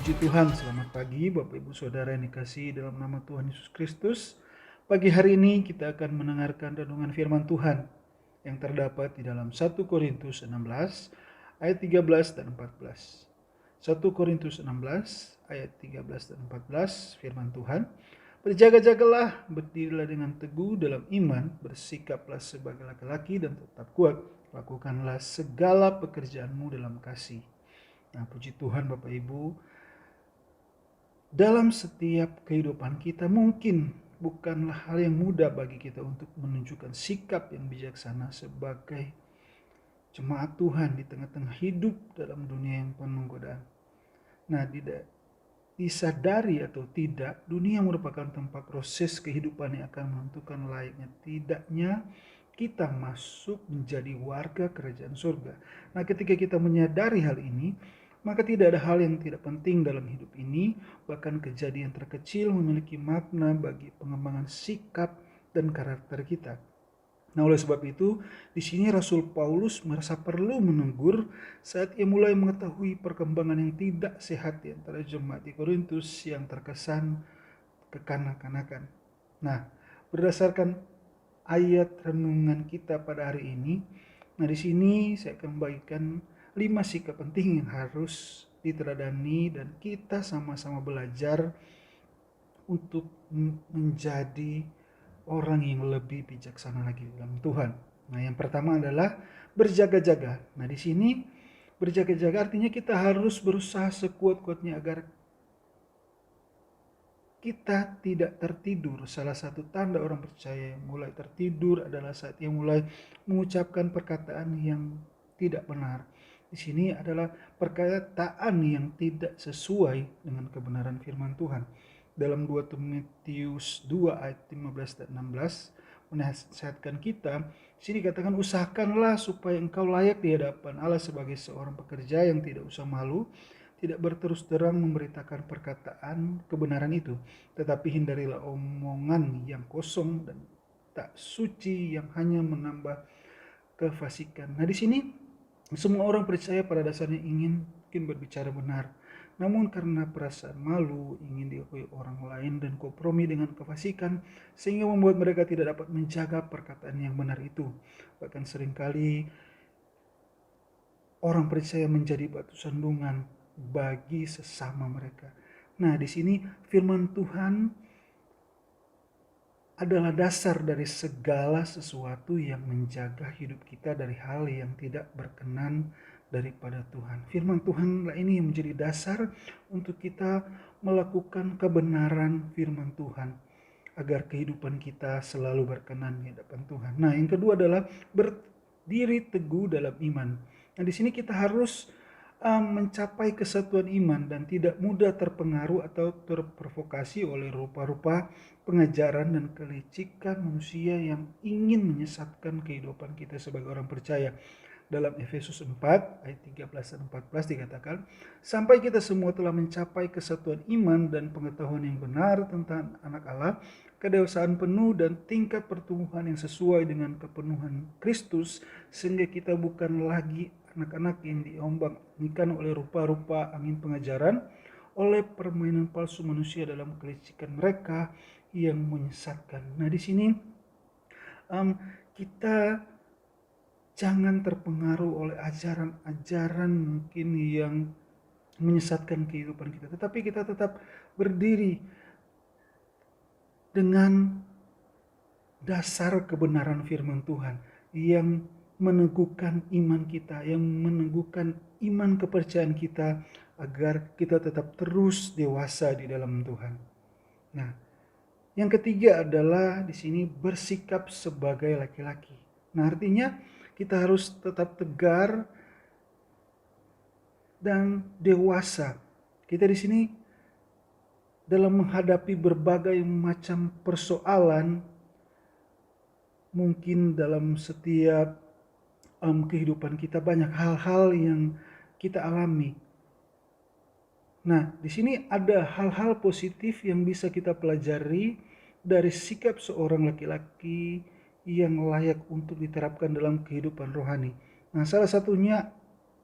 Puji Tuhan, selamat pagi Bapak Ibu Saudara yang dikasihi dalam nama Tuhan Yesus Kristus. Pagi hari ini kita akan mendengarkan renungan firman Tuhan yang terdapat di dalam 1 Korintus 16 ayat 13 dan 14. 1 Korintus 16 ayat 13 dan 14 firman Tuhan. Berjaga-jagalah, berdirilah dengan teguh dalam iman, bersikaplah sebagai laki-laki dan tetap kuat. Lakukanlah segala pekerjaanmu dalam kasih. Nah, puji Tuhan Bapak Ibu, dalam setiap kehidupan kita mungkin bukanlah hal yang mudah bagi kita untuk menunjukkan sikap yang bijaksana sebagai jemaat Tuhan di tengah-tengah hidup dalam dunia yang penuh godaan. Nah, disadari atau tidak, dunia merupakan tempat proses kehidupan yang akan menentukan layaknya tidaknya kita masuk menjadi warga kerajaan surga. Nah, ketika kita menyadari hal ini, maka tidak ada hal yang tidak penting dalam hidup ini, bahkan kejadian terkecil memiliki makna bagi pengembangan sikap dan karakter kita. Nah, oleh sebab itu, di sini Rasul Paulus merasa perlu menegur saat ia mulai mengetahui perkembangan yang tidak sehat di antara jemaat di Korintus yang terkesan kekanak-kanakan. Nah, berdasarkan ayat renungan kita pada hari ini, nah di sini saya akan membagikan 5 sikap penting yang harus diteladani dan kita sama-sama belajar untuk menjadi orang yang lebih bijaksana lagi dalam Tuhan. Nah, yang pertama adalah berjaga-jaga. Nah, di sini berjaga-jaga artinya kita harus berusaha sekuat-kuatnya agar kita tidak tertidur. Salah satu tanda orang percaya yang mulai tertidur adalah saat ia mulai mengucapkan perkataan yang tidak benar. Di sini adalah perkataan yang tidak sesuai dengan kebenaran firman Tuhan. Dalam 2 Timotius 2 ayat 15 dan 16 menasihatkan kita, di sini dikatakan usahakanlah supaya engkau layak di hadapan Allah sebagai seorang pekerja yang tidak usah malu, tidak berterus terang memberitakan perkataan kebenaran itu, tetapi hindarilah omongan yang kosong dan tak suci yang hanya menambah kefasikan. Nah, di sini semua orang percaya pada dasarnya ingin berbicara benar. Namun karena perasaan malu, ingin diakui orang lain dan kompromi dengan kefasikan, sehingga membuat mereka tidak dapat menjaga perkataan yang benar itu. Bahkan seringkali orang percaya menjadi batu sandungan bagi sesama mereka. Nah, di sini firman Tuhan adalah dasar dari segala sesuatu yang menjaga hidup kita dari hal yang tidak berkenan daripada Tuhan. Firman Tuhan ini yang menjadi dasar untuk kita melakukan kebenaran firman Tuhan agar kehidupan kita selalu berkenan di hadapan Tuhan. Nah, yang kedua adalah berdiri teguh dalam iman. Nah, di sini kita harus mencapai kesatuan iman dan tidak mudah terpengaruh atau terprovokasi oleh rupa-rupa pengajaran dan kelicikan manusia yang ingin menyesatkan kehidupan kita sebagai orang percaya. Dalam Efesus 4 ayat 13 dan 14 dikatakan, sampai kita semua telah mencapai kesatuan iman dan pengetahuan yang benar tentang anak Allah, kedewasaan penuh dan tingkat pertumbuhan yang sesuai dengan kepenuhan Kristus, sehingga kita bukan lagi anak-anak yang diombang-ambingkan oleh rupa-rupa angin pengajaran, oleh permainan palsu manusia dalam kelicikan mereka yang menyesatkan. Nah, di sini kita jangan terpengaruh oleh ajaran-ajaran mungkin yang menyesatkan kehidupan kita, tetapi kita tetap berdiri dengan dasar kebenaran firman Tuhan yang meneguhkan iman kita, yang meneguhkan iman kepercayaan kita agar kita tetap terus dewasa di dalam Tuhan. Nah, yang ketiga adalah di sini bersikap sebagai laki-laki. Nah, artinya kita harus tetap tegar dan dewasa. Kita di sini dalam menghadapi berbagai macam persoalan, mungkin dalam setiap kehidupan kita banyak hal-hal yang kita alami. Nah, di sini ada hal-hal positif yang bisa kita pelajari dari sikap seorang laki-laki yang layak untuk diterapkan dalam kehidupan rohani. Nah, salah satunya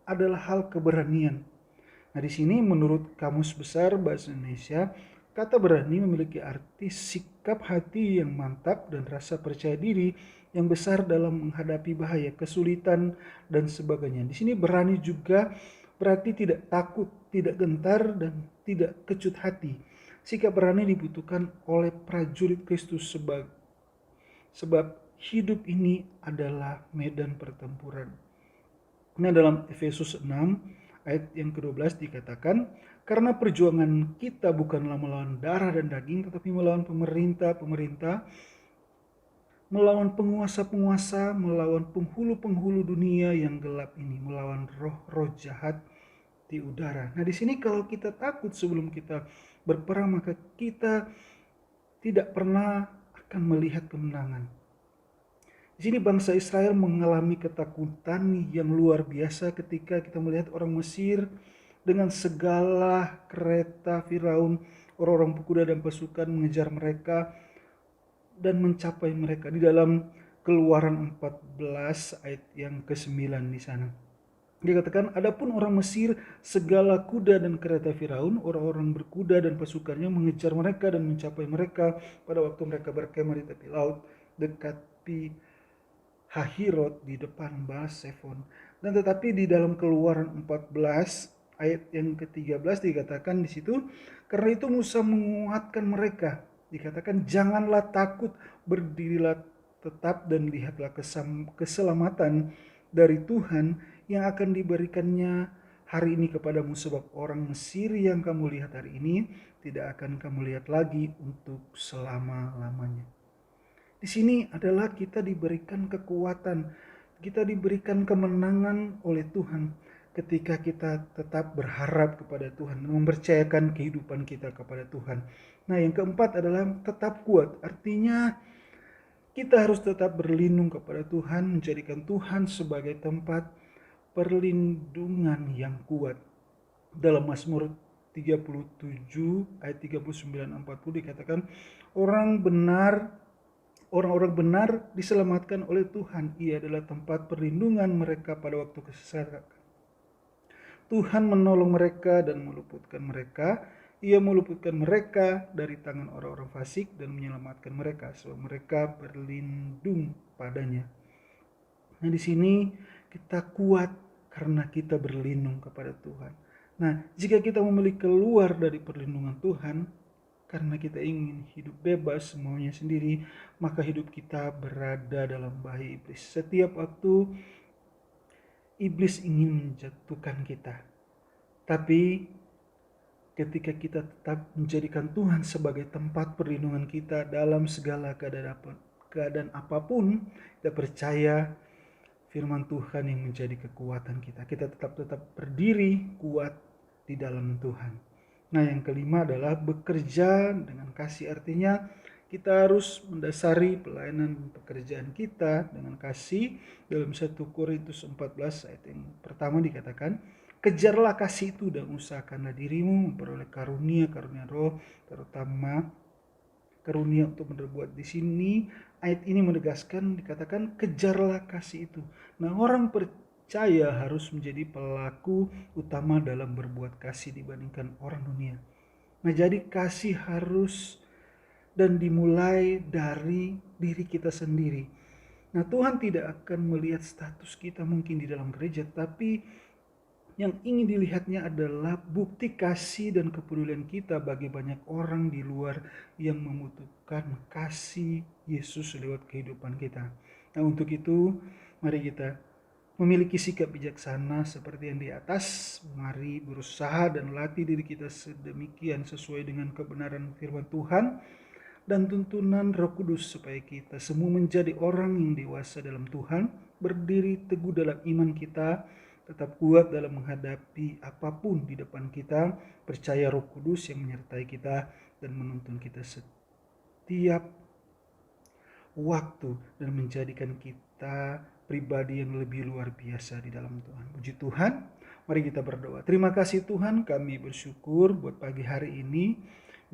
adalah hal keberanian. Nah, di sini menurut Kamus Besar Bahasa Indonesia, kata berani memiliki arti sikap hati yang mantap dan rasa percaya diri yang besar dalam menghadapi bahaya, kesulitan, dan sebagainya. Di sini berani juga berarti tidak takut, tidak gentar, dan tidak kecut hati. Sikap berani dibutuhkan oleh prajurit Kristus sebab hidup ini adalah medan pertempuran. Nah, dalam Efesus 6 ayat yang ke-12 dikatakan, karena perjuangan kita bukanlah melawan darah dan daging, tetapi melawan pemerintah-pemerintah, melawan penguasa-penguasa, melawan penghulu-penghulu dunia yang gelap ini, melawan roh-roh jahat di udara. Nah, di sini kalau kita takut sebelum kita berperang, maka kita tidak pernah akan melihat kemenangan. Di sini bangsa Israel mengalami ketakutan yang luar biasa ketika kita melihat orang Mesir dengan segala kereta Firaun, orang-orang pemuda dan pasukan mengejar mereka dan mencapai mereka di dalam Keluaran 14 ayat yang ke-9 di sana. Dikatakan, adapun orang Mesir, segala kuda dan kereta Firaun, orang-orang berkuda dan pasukannya mengejar mereka dan mencapai mereka pada waktu mereka berkemah di tepi laut dekat Pi Hahirot di depan Baal-Sefon. Dan tetapi di dalam Keluaran 14 ayat yang ke-13 dikatakan di situ, karena itu Musa menguatkan mereka. Dikatakan, janganlah takut, berdirilah tetap dan lihatlah keselamatan dari Tuhan yang akan diberikannya hari ini kepadamu, sebab orang Mesir yang kamu lihat hari ini tidak akan kamu lihat lagi untuk selama-lamanya. Di sini adalah kita diberikan kekuatan, kita diberikan kemenangan oleh Tuhan ketika kita tetap berharap kepada Tuhan, mempercayakan kehidupan kita kepada Tuhan. Nah, yang keempat adalah tetap kuat. Artinya kita harus tetap berlindung kepada Tuhan, menjadikan Tuhan sebagai tempat perlindungan yang kuat. Dalam Mazmur 37 ayat 39-40 dikatakan, orang-orang benar diselamatkan oleh Tuhan. Ia adalah tempat perlindungan mereka pada waktu kesesatan. Tuhan menolong mereka dan meluputkan mereka. Ia meluputkan mereka dari tangan orang-orang fasik dan menyelamatkan mereka sebab mereka berlindung padanya. Nah, di sini kita kuat karena kita berlindung kepada Tuhan. Nah, jika kita memilih keluar dari perlindungan Tuhan karena kita ingin hidup bebas semuanya sendiri, maka hidup kita berada dalam bahaya iblis. Setiap waktu iblis ingin menjatuhkan kita. Tapi ketika kita tetap menjadikan Tuhan sebagai tempat perlindungan kita dalam segala keadaan apapun, kita percaya firman Tuhan yang menjadi kekuatan kita. Kita tetap berdiri kuat di dalam Tuhan. Nah, yang kelima adalah bekerja dengan kasih. Artinya kita harus mendasari pelayanan pekerjaan kita dengan kasih. Dalam 1 Korintus 14 ayat yang pertama dikatakan, kejarlah kasih itu dan usahakanlah dirimu memperoleh karunia roh, terutama karunia untuk berbuat. Di sini ayat ini menegaskan, dikatakan kejarlah kasih itu. Nah, orang percaya harus menjadi pelaku utama dalam berbuat kasih dibandingkan orang dunia. Nah, jadi kasih harus dan dimulai dari diri kita sendiri. Nah, Tuhan tidak akan melihat status kita mungkin di dalam gereja, tapi yang ingin dilihatnya adalah bukti kasih dan kepedulian kita bagi banyak orang di luar yang membutuhkan kasih Yesus lewat kehidupan kita. Nah, untuk itu mari kita memiliki sikap bijaksana seperti yang di atas. Mari berusaha dan latih diri kita sedemikian sesuai dengan kebenaran firman Tuhan dan tuntunan Roh Kudus supaya kita semua menjadi orang yang dewasa dalam Tuhan, berdiri teguh dalam iman kita, tetap kuat dalam menghadapi apapun di depan kita, percaya Roh Kudus yang menyertai kita dan menuntun kita setiap waktu dan menjadikan kita pribadi yang lebih luar biasa di dalam Tuhan. Puji Tuhan, mari kita berdoa. Terima kasih Tuhan, kami bersyukur buat pagi hari ini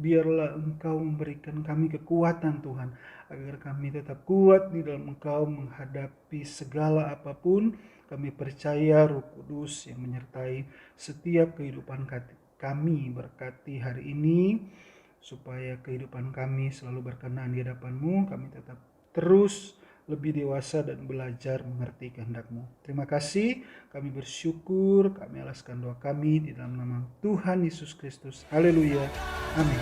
Biarlah Engkau memberikan kami kekuatan Tuhan, agar kami tetap kuat di dalam Engkau menghadapi segala apapun. Kami percaya Roh Kudus yang menyertai setiap kehidupan kami. Berkati hari ini, supaya kehidupan kami selalu berkenan di hadapan-Mu. Kami tetap terus lebih dewasa dan belajar mengerti kehendak-Mu. Terima kasih, kami bersyukur, kami alaskan doa kami di dalam nama Tuhan Yesus Kristus. Haleluya. Amin.